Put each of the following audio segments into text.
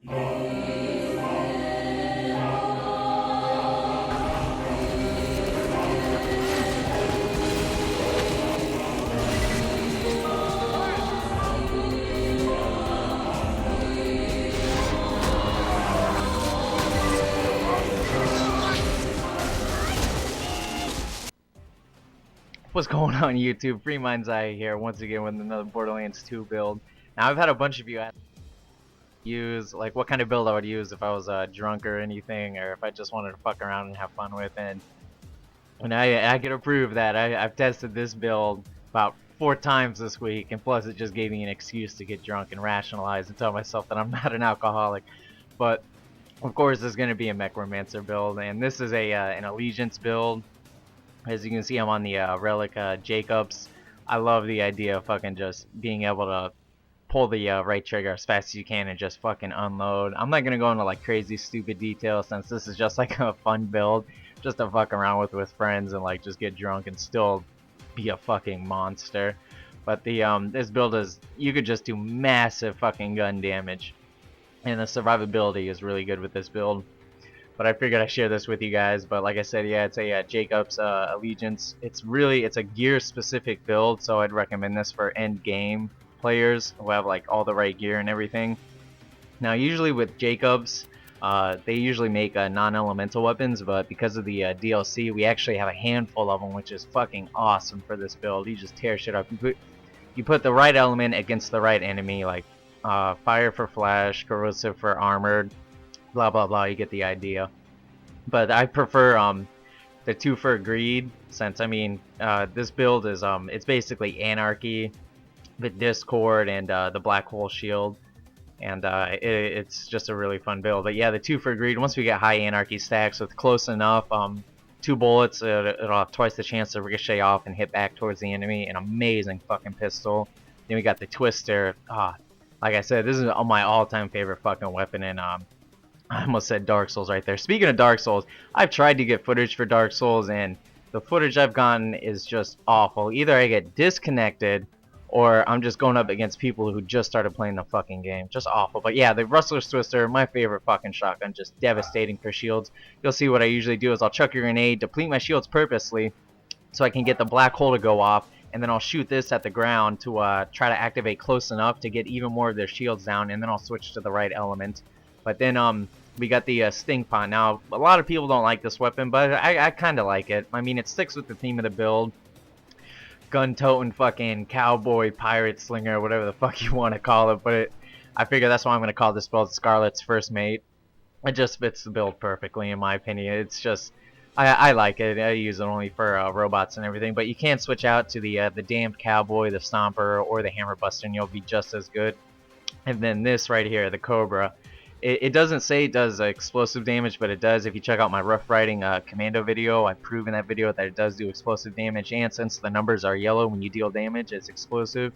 What's going on YouTube? FreeMindEye here once again with another Borderlands 2 build. Now I've had a bunch of you ask use like what kind of build I would use if I was drunk or anything, or if I just wanted to fuck around and have fun with, and I can prove that I've tested this build about 4 times this week, and plus it just gave me an excuse to get drunk and rationalize and tell myself that I'm not an alcoholic. But of course this is going to be a Mecromancer build, and this is a an allegiance build. As you can see, I'm on the relic JAKOB'S. I love the idea of fucking just being able to pull the right trigger as fast as you can and just fucking unload. I'm not gonna go into like crazy stupid details since this is just like a fun build, just to fuck around with friends and like just get drunk and still be a fucking monster. But the this build is, you could just do massive fucking gun damage, and the survivability is really good with this build. But I figured I'd share this with you guys. But like I said, yeah, it's a JAKOB'S Allegiance. It's a gear specific build, so I'd recommend this for end game players who have like all the right gear and everything. Now usually with JAKOB'S, they usually make non-elemental weapons, but because of the DLC, we actually have a handful of them, which is fucking awesome for this build. You just tear shit up. You put the right element against the right enemy, like fire for flash, corrosive for armored, blah blah blah, you get the idea. But I prefer the 2 for greed, since I mean this build is it's basically anarchy, the discord, and the black hole shield, and it's just a really fun build. But yeah, the 2 for greed, once we get high anarchy stacks with close enough 2 bullets, it'll have twice the chance to ricochet off and hit back towards the enemy. An amazing fucking pistol. Then we got the twister. Like I said, this is my all-time favorite fucking weapon, and I almost said Dark Souls right there. Speaking of Dark Souls, I've tried to get footage for Dark Souls, and the footage I've gotten is just awful. Either I get disconnected, or I'm just going up against people who just started playing the fucking game. Just awful. But yeah, the Rustler's Twister, my favorite fucking shotgun. Just devastating for shields. You'll see what I usually do is I'll chuck a grenade, deplete my shields purposely, so I can get the black hole to go off, and then I'll shoot this at the ground to try to activate close enough to get even more of their shields down, and then I'll switch to the right element. But then we got the Sting Pot. Now, a lot of people don't like this weapon, but I kind of like it. I mean, it sticks with the theme of the build. Gun-toting fucking cowboy, pirate, slinger, whatever the fuck you want to call it. But I figure that's why I'm going to call this build Scarlett's First Mate. It just fits the build perfectly, in my opinion. It's just, I like it. I use it only for robots and everything. But you can switch out to the Damned Cowboy, the Stomper, or the Hammer Buster, and you'll be just as good. And then this right here, the Cobra. It doesn't say it does explosive damage, but it does. If you check out my Rough Riding Commando video, I prove in that video that it does do explosive damage, and since the numbers are yellow when you deal damage, it's explosive.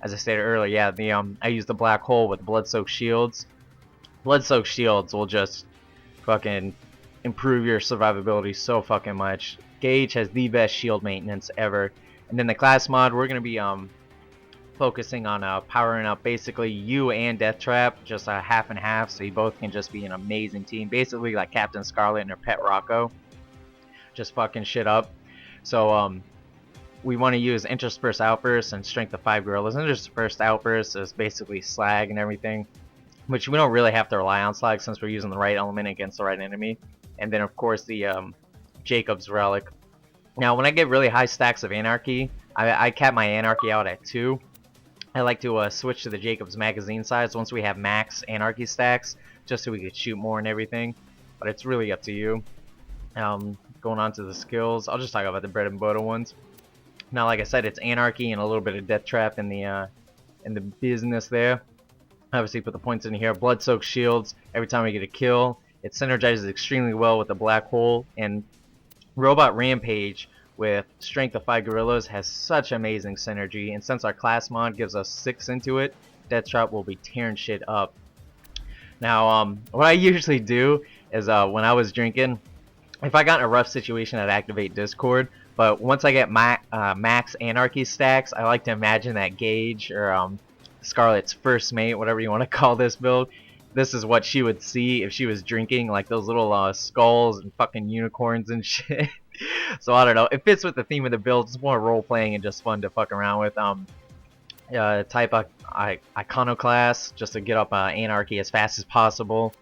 As I stated earlier, yeah, I use the black hole with blood-soaked shields. Blood-soaked shields will just fucking improve your survivability so fucking much. Gage has the best shield maintenance ever. And then the class mod, we're gonna be focusing on powering up basically you and Death Trap, just half and half, so you both can just be an amazing team, basically like Cpt.Scarlett and her pet Rocco, just fucking shit up. So we want to use Interspersed Outburst and Strength of 5 Gorillas. Interspersed Outburst is basically slag and everything, which we don't really have to rely on slag since we're using the right element against the right enemy. And then of course the JAKOB'S Relic. Now when I get really high stacks of anarchy, I cap my anarchy out at 2. I like to switch to the JAKOB'S magazine size once we have max anarchy stacks, just so we could shoot more and everything. But it's really up to you. Going on to the skills, I'll just talk about the bread and butter ones. Now, like I said, it's anarchy and a little bit of Death Trap in the business there. Obviously, put the points in here. Blood-soaked shields. Every time we get a kill, it synergizes extremely well with the black hole. And Robot Rampage with Strength of 5 Gorillas has such amazing synergy, and since our class mod gives us 6 into it, Death Trap will be tearing shit up. Now, what I usually do is when I was drinking, if I got in a rough situation, I'd activate Discord, but once I get max anarchy stacks, I like to imagine that Gage, or Scarlett's First Mate, whatever you want to call this build, this is what she would see if she was drinking, like those little skulls and fucking unicorns and shit. So I don't know. It fits with the theme of the build. It's more role playing and just fun to fuck around with. Type Iconoclast just to get up Anarchy as fast as possible.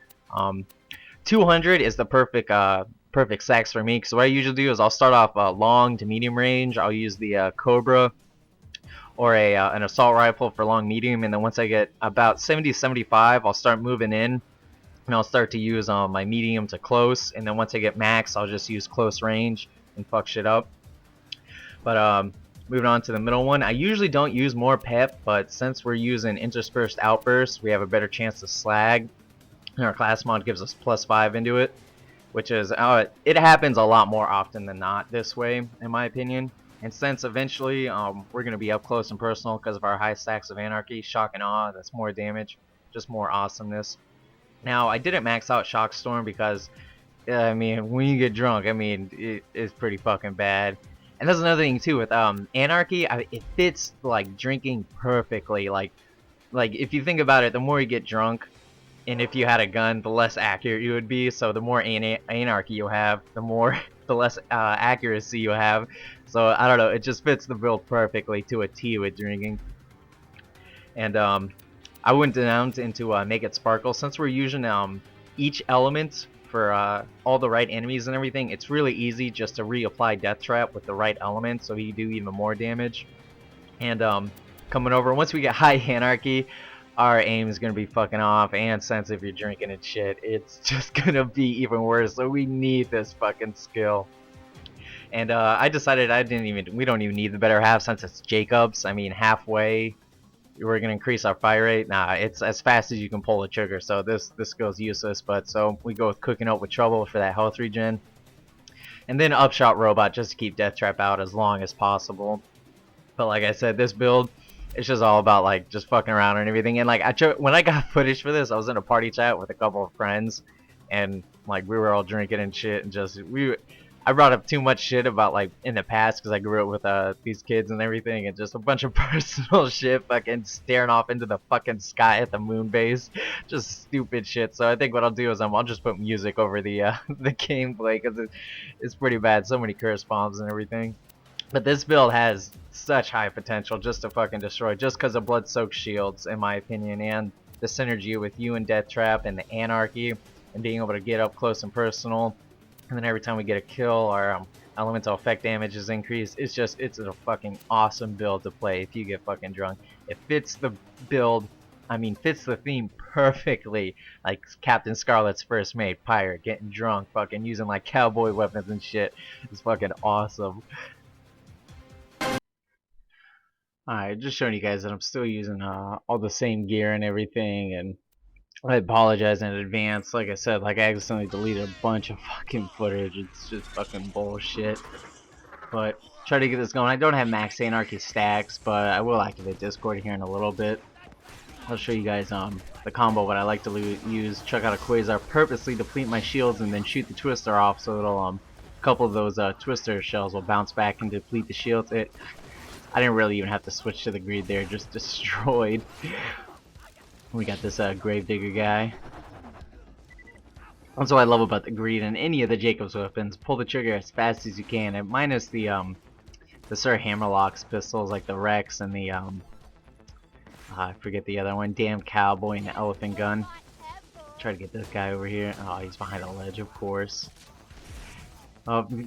200 is the perfect sax for me, because what I usually do is I'll start off long to medium range. I'll use the Cobra or an assault rifle for long medium, and then once I get about 70-75, I'll start moving in, and I'll start to use my medium to close, and then once I get max, I'll just use close range and fuck shit up. But moving on to the middle one, I usually don't use more pep, but since we're using interspersed outbursts, we have a better chance to slag. And our class mod gives us +5 into it, which is it happens a lot more often than not this way, in my opinion. And since eventually we're going to be up close and personal because of our high stacks of Anarchy, Shock and Awe, that's more damage, just more awesomeness. Now, I didn't max out Shock Storm because, I mean, when you get drunk, I mean, it's pretty fucking bad. And that's another thing too with Anarchy, it fits like drinking perfectly. Like if you think about it, the more you get drunk, and if you had a gun, the less accurate you would be. So the more Anarchy you have, the less accuracy you have. So I don't know, it just fits the build perfectly to a T with drinking. And I went down into Make It Sparkle. Since we're using each element for all the right enemies and everything, it's really easy just to reapply Death Trap with the right element, so you do even more damage. And coming over, once we get high Anarchy, our aim is gonna be fucking off, and since if you're drinking and shit, it's just gonna be even worse. So we need this fucking skill. And I decided we don't even need the better half since it's JAKOB'S. I mean, halfway we're gonna increase our fire rate. Nah, it's as fast as you can pull the trigger, so this skill's useless. But so we go with Cooking Up with Trouble for that health regen, and then Upshot Robot just to keep Death Trap out as long as possible. But like I said, this build, it's just all about like just fucking around and everything. And like when I got footage for this, I was in a party chat with a couple of friends, and like we were all drinking and shit, and just I brought up too much shit about like in the past because I grew up with these kids and everything, and just a bunch of personal shit, fucking staring off into the fucking sky at the moon base, just stupid shit. So I think what I'll do is I'll just put music over the the gameplay because it's pretty bad, so many curse bombs and everything. But this build has such high potential just to fucking destroy, just because of blood-soaked shields, in my opinion, and the synergy with you and Death Trap and the Anarchy, and being able to get up close and personal. And then every time we get a kill, our elemental effect damage is increased. It's a fucking awesome build to play if you get fucking drunk. It fits the build, fits the theme perfectly. Like Cpt.Scarlett's first mate, pirate, getting drunk, fucking using like cowboy weapons and shit. It's fucking awesome. Alright, just showing you guys that I'm still using all the same gear and everything, and I apologize in advance. Like I said, like I accidentally deleted a bunch of fucking footage. It's just fucking bullshit. But try to get this going. I don't have max Anarchy stacks, but I will activate Discord here in a little bit. I'll show you guys the combo what I like to use. Chuck out a Quasar, purposely deplete my shields, and then shoot the Twister off, so it'll a couple of those Twister shells will bounce back and deplete the shields. I didn't really even have to switch to the greed there, just destroyed. We got this Gravedigger guy. That's what I love about the greed and any of the JAKOB'S weapons. Pull the trigger as fast as you can, and minus the Sir Hammerlock's pistols, like the Rex and the I forget the other one, damn cowboy and the elephant gun. Try to get this guy over here. Oh, he's behind a ledge, of course.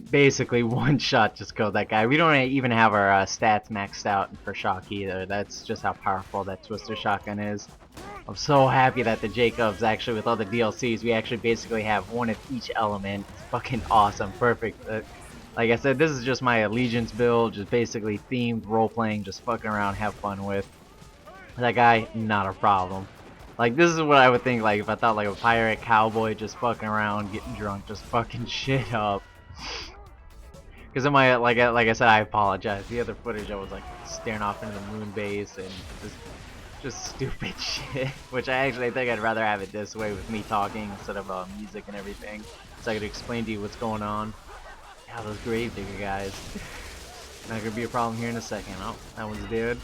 Basically one shot just killed that guy. We don't even have our stats maxed out for shock either. That's just how powerful that Twister shotgun is. I'm so happy that the JAKOB'S, actually with all the DLCs, we actually basically have one of each element. It's fucking awesome, perfect. Like I said, this is just my allegiance build, just basically themed role-playing, just fucking around, have fun with. That guy, not a problem. Like, this is what I would think, like, if I thought like a pirate cowboy just fucking around, getting drunk, just fucking shit up. Because in my, like I said, I apologize. The other footage I was like staring off into the moon base and just stupid shit. Which I think I'd rather have it this way with me talking instead of music and everything, so I could explain to you what's going on. Yeah, those Gravedigger guys. Not gonna be a problem here in a second. Oh, that one's dead.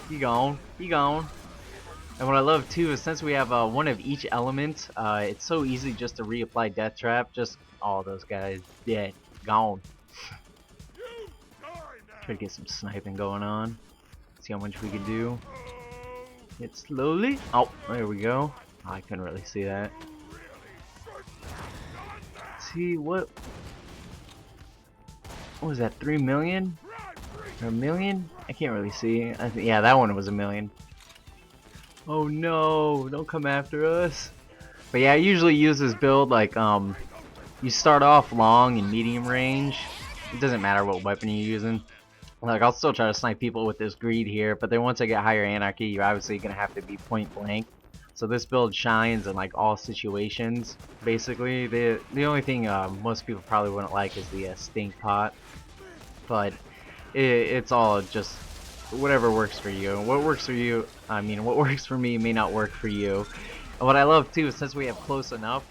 He gone. He gone. And what I love too is since we have one of each element, it's so easy just to reapply Death Trap. Just all those guys dead, gone. Try to get some sniping going on. See how much we can do. Hit slowly. Oh, there we go. Oh, I couldn't really see that. Let's see what was that? 3 million or a million? I can't really see. Yeah, that one was a million. Oh no! Don't come after us. But yeah, I usually use this build like you start off long and medium range. It doesn't matter what weapon you're using. Like I'll still try to snipe people with this greed here, but then once I get higher anarchy, you're obviously gonna have to be point blank. So this build shines in like all situations. Basically, the only thing most people probably wouldn't like is the stink pot, but it's all just whatever works for you. What works for you, I mean, what works for me may not work for you. And what I love too is since we have close enough.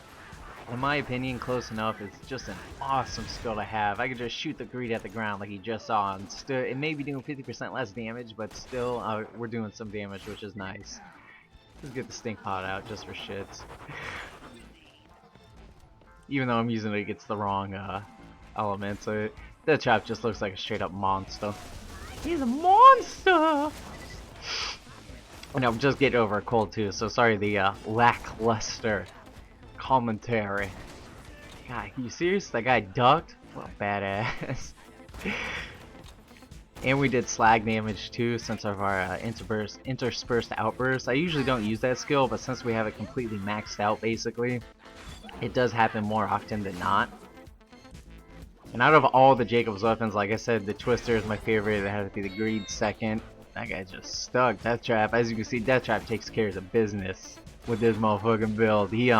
In my opinion, close enough is just an awesome skill to have. I could just shoot the greed at the ground like you just saw, and still it may be doing 50% less damage, but still we're doing some damage, which is nice. Let's get the stink pot out just for shits. Even though I'm using it against the wrong element, so that chap just looks like a straight up monster. He's a monster! And I'm just getting over a cold too, so sorry the lackluster commentary. God, are you serious? That guy ducked? What a badass. And we did slag damage too since of our interspersed outburst. I usually don't use that skill, but since we have it completely maxed out basically, it does happen more often than not. And out of all the JAKOB'S weapons, like I said, the Twister is my favorite. It has to be the Greed second. That guy just stuck. Death Trap, as you can see, Death Trap takes care of the business with this motherfucking build. He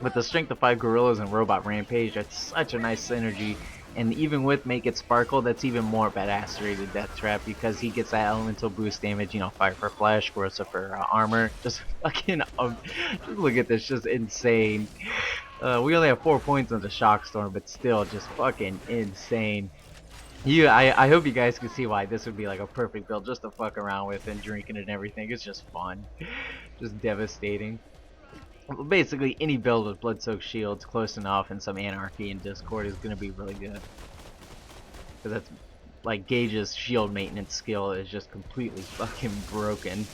with the strength of 5 gorillas and robot rampage, that's such a nice synergy. And even with Make It Sparkle, that's even more badassery to Death Trap because he gets that elemental boost damage, you know, fire for flash, Corrosive for armor. Just fucking, just look at this, just insane. We only have 4 points on the Shock Storm, but still just fucking insane. I hope you guys can see why this would be like a perfect build just to fuck around with and drinking and everything. It's just fun. Just devastating. Basically, any build with Blood-Soaked Shields close enough and some Anarchy and Discord is going to be really good. Because that's, like, Gage's shield maintenance skill is just completely fucking broken.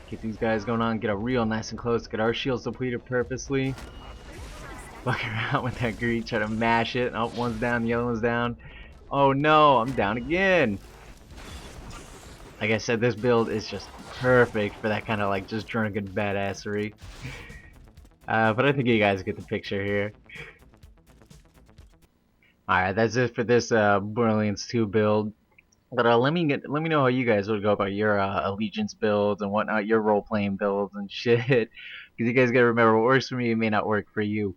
Get these guys going on, get a real nice and close, get our shields depleted purposely. Fuck around with that greed, try to mash it. Oh, one's down, the other one's down. Oh no, I'm down again. Like I said, this build is just perfect for that kind of like just drunken badassery. But I think you guys get the picture here. Alright, that's it for this Borderlands 2 build. But let me know how you guys would go about your allegiance builds and whatnot, your role playing builds and shit. Because you guys gotta remember, what works for me may not work for you.